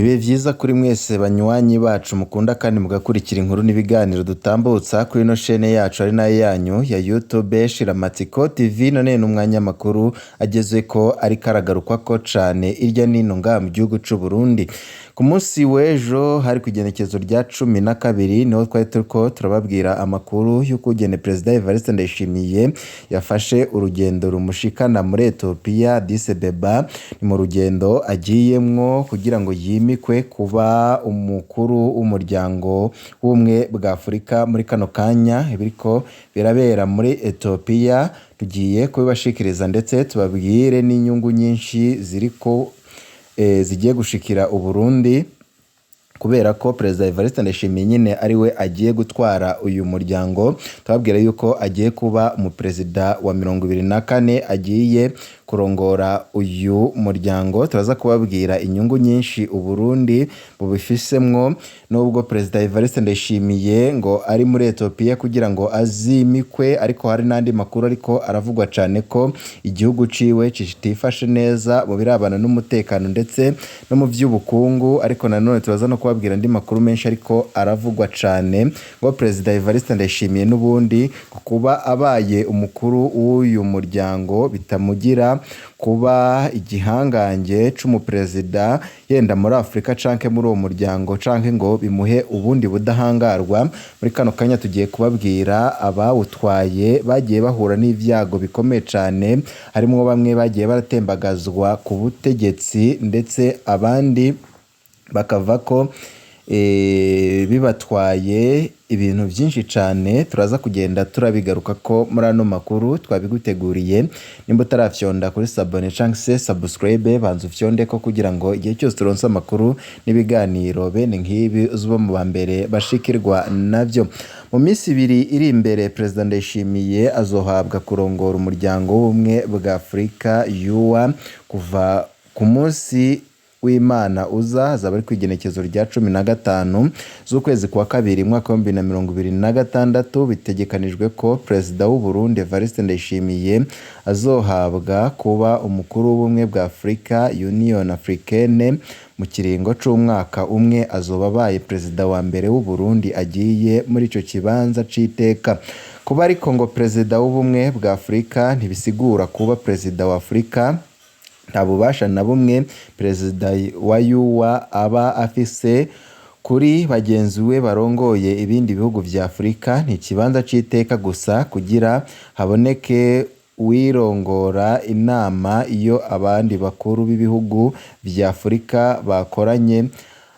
Ibihe vyiza kuri mwese banywanyi bacu mukunda kandi mugakurikira inkuru n'ibiganiro dutambutsa kuri ino shene yacu ari nayo yanyu ya YouTube Shiramatsiko TV. None n'umwanya makuru agezweko ariko aragarukwako cane irya nino ngaha mu gihugu c'u Burundi. Ku munsi w'ejo hari kw'igenekezo rya 12 niho twari turiko turababwira amakuru y'ukugene President Evariste Ndayishimiye yafashe urugendo rumushikana muri Ethiopia Addis Abeba. Ni mu rugendo agiyemwo kugira ngo yimikwe kuba umukuru w'umuryango w'ubumwe bwa Afurika muri kano kanya biriko birabera muri Ethiopia. Tugiye kubibashikiriza ndetse tubabwire n'inyungu nyinshi ziriko zigiye gushikira Uburundi kubera ko President Evariste Ndayishimiye nyine ari we agiye gutwara uyu muryango. Tubabwira yuko agiye kuba umuperezida wa 24 agiye kurongora uyu muryango. Turaza kubabwira inyungu nyinshi Uburundi bubifisemwo, nubwo President Evariste Ndayishimiye ngo ari muri Ethiopia kugira ngo azimikwe, ariko hari n'andi makuru ariko aravugwa cane ko igihugu ciwe citifashe neza mu birabana n'umutekano ndetse no mu vy'ubukungu. Ariko nanone turaza no kubabwira andi makuru menshi ariko aravugwa cane ngo President Evariste Ndayishimiye n'ubundi kuba abaye umukuru w'uyu muryango bitamugira kuba igihangange c'umuperezida yenda muri Afrika canke muri uwo muryango, canke ngo bimuhe ubundi budahangarwa. Muri kano kanya tugiye kubabwira abawutwaye bagiye bahura n'ivyago bikomeye cane, harimo bamwe bagiye baratembagazwa ku butegetsi ndetse abandi bakavako bibatwaye ibintu byinshi cane. Turaza kugenda turabigaruka ko muri ano makuru twabiguteguriye. Nimba utarafyonda kuri sabone canke se subscribe, banza ufyonde ko kugira ngo igihe cyose turonse amakuru n'ibiganiro bene nk'ibi uzuba mu bambere bashikirwa navyo. Mu minsi ibiri iri imbere President Ndayishimiye azohabwa kurongora umuryango w'ubumwe bwa Afurika UA kuva ku munsi w'Imana uza. Hazaba ari kw'igenekezo rya 15 z'ukwezi kwa kabiri mwaka wa 2026. Bitegekanijwe ko President w'u Burundi Evariste Ndayishimiye azohabwa kuba umukuru w'ubumwe bwa Afrika Union Africaine mu kiringo c'umwaka umwe. Azoba abaye President wa mbere w'u Burundi agiye muri ico kibanza c'iteka. Kuba ariko ngo President w'ubumwe bwa Afrika ntibisigura kuba President wa Afrika. Nta bubasha na bumwe Perezida wa UA aba afise kuri bagenzi we barongoye ibindi bihugu vya Afrika. Ni kibanza c'iteka gusa kugira haboneke wirongora inama iyo abandi bakuru b'ibihugu vya Afrika bakoranye.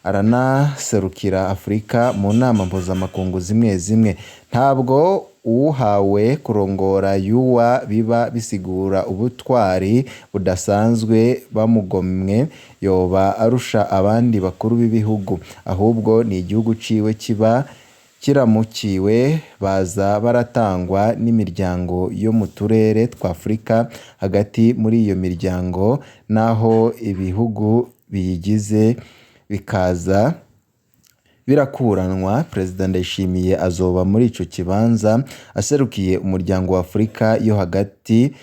Aranaserukira Afrika mu nama mpuzamakungu zimwe zimwe. Ntabwo uhawe kurongora UA biba bisigura ubutwari budasanzwe bamugomwe yoba arusha abandi bakuru b'ibihugu, ahubwo ni igihugu ciwe kiba kiramukiwe. Baza baratangwa n'imiryango yo mu turere twa Afrika hagati. Muri iyo miryango naho ibihugu biyigize bikaza birakuranwa. President Ndayishimiye azoba muri ico kibanza aserukiye umuryango wa Afrika yo hagati.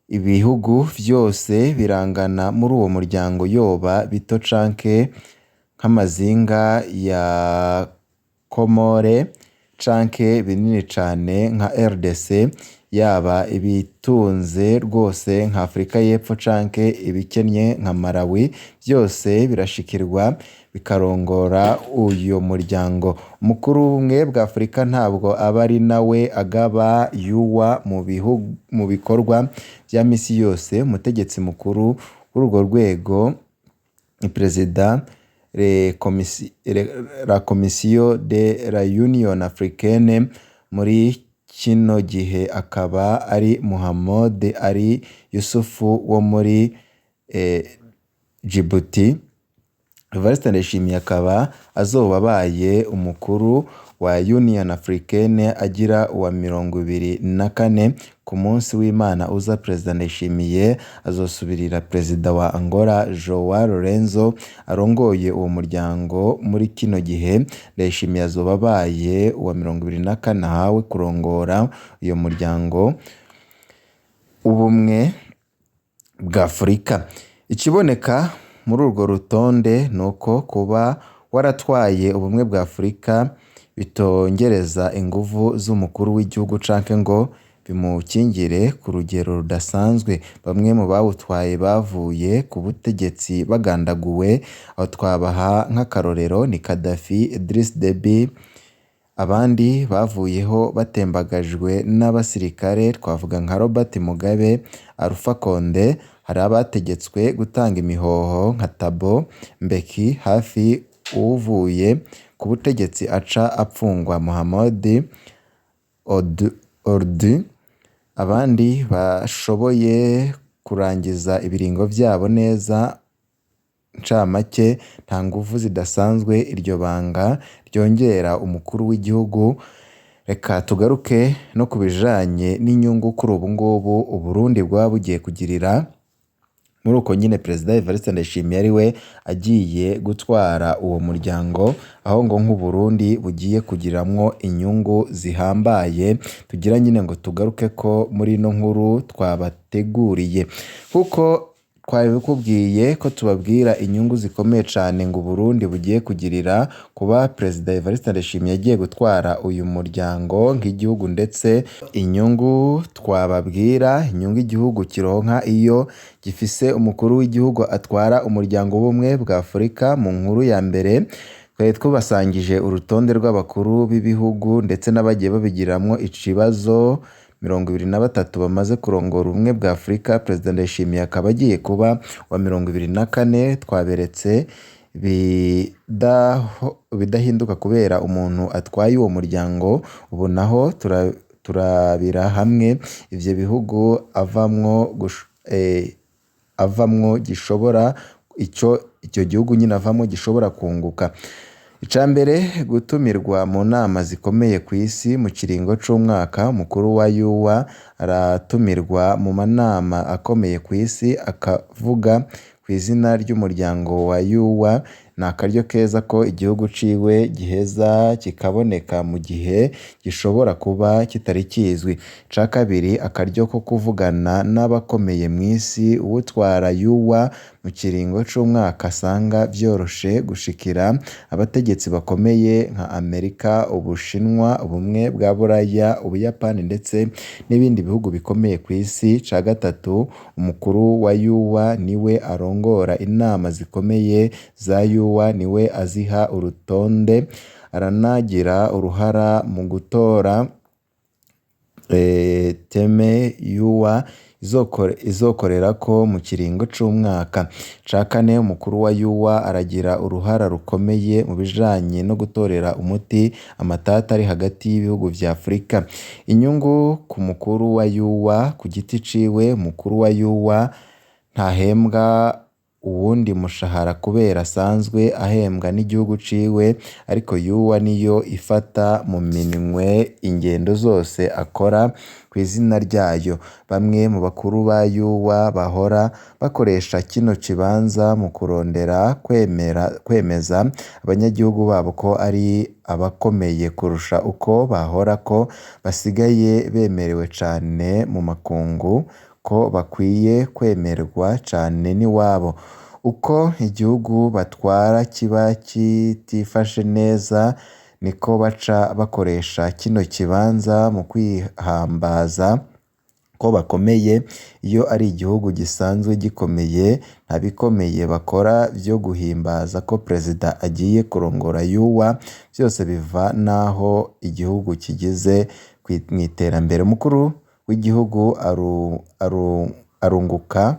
Ibihugu vyose birangana muri uwo muryango, yoba bito canke nk'amazinga ya Komore canke binini cane nka RDC, yaba ibitunze rwose nka Afrika y'Epfo canke ibikennye nka Malawi, byose birashikirwa bikarongora uyu muryango. Umukuru w'ubumwe bwa Afrika ntabwo aba ari nawe agaba UA mu bikorwa vya misi yose. Umutegetsi mukuru w'urwo rwego ni President la Commission de la Union Africaine. Muri kino gihe akaba ari Mohamed Ali Yusufu wo muri Djibouti. Evariste Ndayishimiye akaba azoba abaye umukuru wa Union Africaine agira uwa 24. Ku munsi w'Imana uza President Ndayishimiye azosubirira President wa Angola Joao Lorenzo arongoye uwo muryango. Muri kino gihe Ndayishimiye azoba abaye uwa 24 hawe kurongora uyo muryango ubumwe bwa Afrika. Ikiboneka muri urwo rutonde ni uko kuba waratwaye ubumwe bwa Afurika bitongereza inguvu z'umukuru w'igihugu canke ngo bimukingire ku rugero rudasanzwe. Bamwe mu bawutwaye bavuye ku butegetsi bagandaguwe, aho twabaha nk'akarorero ni Gaddafi, Idriss Deby, abandi bavuyeho batembagajwe n'abasirikare twavuga nka Robert Mugabe, Alpha Conde. Hari abategetswe gutanga imihoho nka Thabo Mbeki, hafi uvuye ku butegetsi aca apfungwa Mohamed Ould. Abandi bashoboye kurangiza ibiringo vyabo neza. Ncamake, nta nguvu zidasanzwe iryo banga ryongera umukuru w'igihugu. Reka tugaruke no ku bijanye n'inyungu kuri ubu ngubu Uburundi bwaba bugiye kugirira muri uko nyine Perezida Evariste Ndayishimiye ari we agiye gutwara uwo muryango, aho ngo nk'Uburundi bugiye kugiramwo inyungu zihambaye. Tugira nyine ngo tugaruke ko muri ino nkuru twabateguriye, kuko twabikubwiye ko tubabwira inyungu zikomeye cane ngo Uburundi bugiye kugirira kuba Perezida Evariste Ndayishimiye agiye gutwara uyu muryango nk'igihugu, ndetse inyungu twababwira, inyungu igihugu kironka iyo gifise umukuru w'igihugu atwara umuryango w'ubumwe bwa Afurika. Mu nkuru ya mbere twari twabasangije urutonde rw'abakuru b'ibihugu ndetse n'abagiye babigiramwo ikibazo 23 bamaze kurongora ubumwe bwa Afurika. Perezida Ndayishimiye akaba agiye kuba wa 24. Twaberetse bidahinduka kubera umuntu atwaye uwo muryango. Ubu naho turabira hamwe ivyo bihugu avamwo gishobora icyo gihugu nyine avamwo gishobora kunguka. Icambere, gutumirwa mu nama zikomeye ku isi mu kiringo c'umwaka. Umukuru wa UA aratumirwa mu manama akomeye ku isi akavuga ku izina ry'umuryango wa UA. Ni akaryo keza ko igihugu ciwe giheza kikaboneka mu gihe gishobora kuba kitari kizwi. Ca kabiri, akaryo ko kuvugana n'abakomeye mw'isi. Uwutwara UA mu kiringo c'umwaka asanga vyoroshe gushikira abategetsi bakomeye nka Amerika, Ubushinwa, Ubumwe bwa Buraya, Ubuyapani ndetse n'ibindi bihugu bikomeye ku isi. Ca gatatu, umukuru wa UA niwe arongora inama zikomeye za UA, niwe aziha urutonde, aranagira uruhara mu gutora teme UA izokorerako mu kiringo c'umwaka. Ca kane, umukuru wa UA aragira uruhara rukomeye mu bijanye no gutorera umuti amatata ari hagati y'ibihugu vya Afurika. Inyungu ku mukuru wa UA ku giti ciwe. Umukuru wa UA ntahembwa uwundi mushahara kubera asanzwe ahembwa n'igihugu ciwe, ariko UA niyo ifata mu minwe ingendo zose akora ku izina ryayo. Bamwe mu bakuru ba UA bahora bakoresha kino kibanza mu kurondera kwemeza abanyagihugu babo ko ari abakomeye kurusha uko bahora, ko basigaye bemerewe cane mu makungu, ko bakwiye kwemerwa cane n'iwabo. Uko igihugu batwara kiba kitifashe neza, niko baca bakoresha kino kibanza mu kwihambaza ko bakomeye. Iyo ari igihugu gisanzwe gikomeye, nta bikomeye bakora vyo guhimbaza ko perezida agiye kurongora UA. Vyose biva naho igihugu kigize mw'iterambere. Umukuru w'igihugu arunguka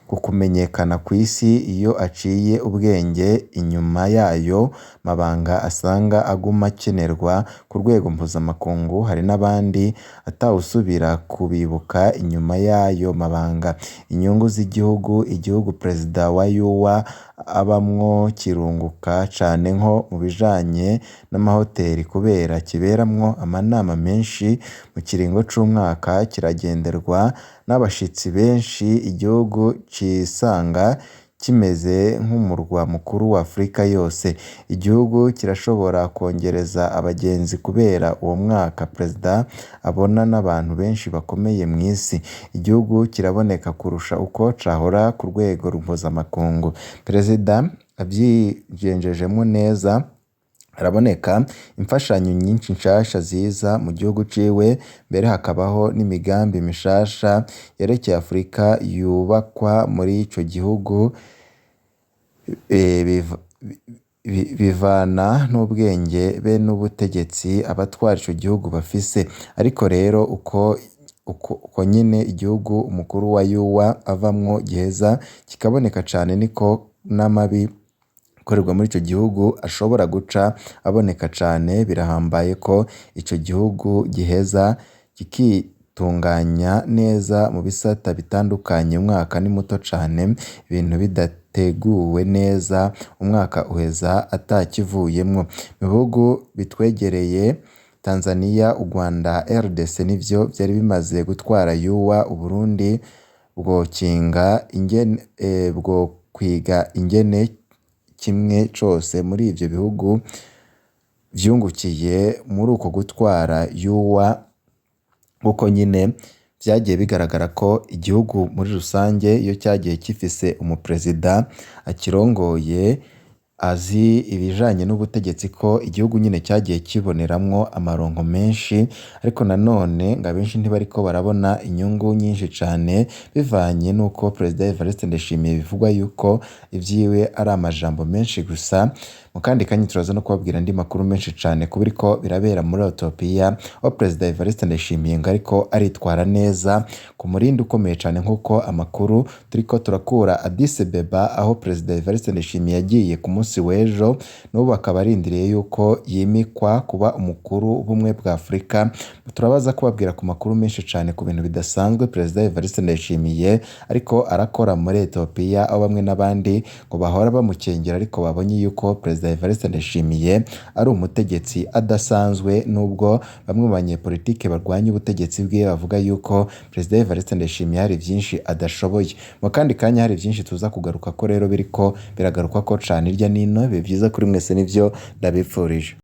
ku kumenyekana ku isi iyo aciye ubwenge. Inyuma yayo mabanga asanga aguma akenerwa ku rwego mpuzamakungu, hari n'abandi atawusubira kubibuka inyuma y'ayo mabanga. Inyungu z'igihugu, igihugu perezida wa UA abamwo kirunguka cane nko mu bijanye n'amahoteli kubera kiberamwo amanama menshi. Mu kiringo c'umwaka kiragenderwa n'abashitsi benshi, igihugu cisanga kimeze nk'umurwa mukuru wa Afurika yose. Igihugu kirashobora kongereza abagenzi kubera uwo mwaka Perezida abona n'abantu benshi bakomeye mu isi. Igihugu kiraboneka kurusha uko cahora ku rwego mpuzamakungu. Perezida avyigenjejemo neza, haraboneka imfashanyo nyinshi nshasha ziza mu gihugu ciwe, mbere hakabaho n'imigambi mishasha yerekeye Afurika yubakwa muri ico gihugu, bivana n'ubwenge be n'ubutegetsi abatwara ico gihugu bafise. Ariko rero uko nyene igihugu umukuru wa UA avamwo giheza kikaboneka cane, niko n'amabi akorerwa muri ico gihugu ashobora guca aboneka cane. Birahambaye ko ico gihugu giheza kikitunganya neza mu bisata bitandukanye. Umwaka ni muto cane, ibintu bidateguwe neza umwaka uheza atakivuyemwo. Mu bihugu bitwegereye Tanzania, u Rwanda, RDC nivyo vyari bimaze gutwara UA. Uburundi bwo kwiga ingene kimwe cose muri ivyo bihugu vyungukiye muri uko gutwara UA, kuko nyine vyagiye bigaragara ko igihugu muri rusange iyo cyagiye gifise umuperezida akirongoye azi ibijanye n'ubutegetsi, ko igihugu nyine cyagiye kiboneramwo amaronko menshi. Ariko nanone ngo abenshi ntibariko barabona inyungu nyinshi cane, bivanye n'uko Perezida Evariste Ndayishimiye bivugwa yuko ivyiwe ari amajambo menshi gusa. Mu kandi kanya turaza no kubabwira andi makuru menshi cane ku biriko birabera muri Ethiopia, aho Perezida Evariste Ndayishimiye ngo ariko aritwara neza ku murindi ukomeye cane, nk'uko amakuru turiko turakura Addis Abeba, aho Perezida Evariste Ndayishimiye yagiye ku munsi w'ejo, n'ubu akaba arindiriye yuko yimikwa kuba umukuru w'ubumwe bwa Afurika. Turabaza kubabwira ku makuru menshi cane ku bintu bidasanzwe Perezida Evariste Ndayishimiye ariko arakora muri Ethiopia, aho bamwe n'abandi ngo bahora bamukengera, ariko babonye yuko Perezida Evariste Ndayishimiye ari umutegetsi adasanzwe, nubwo bamwe mu banyepolitike barwanya ubutegetsi bwe bavuga yuko Perezida Evariste Ndayishimiye hari vyinshi adashoboye. Mu kandi kanya hari vyinshi tuza kugaruka ko rero biriko biragaruka ko cane irya nino. Bibe vyiza kuri mwese, nivyo ndabipfurije.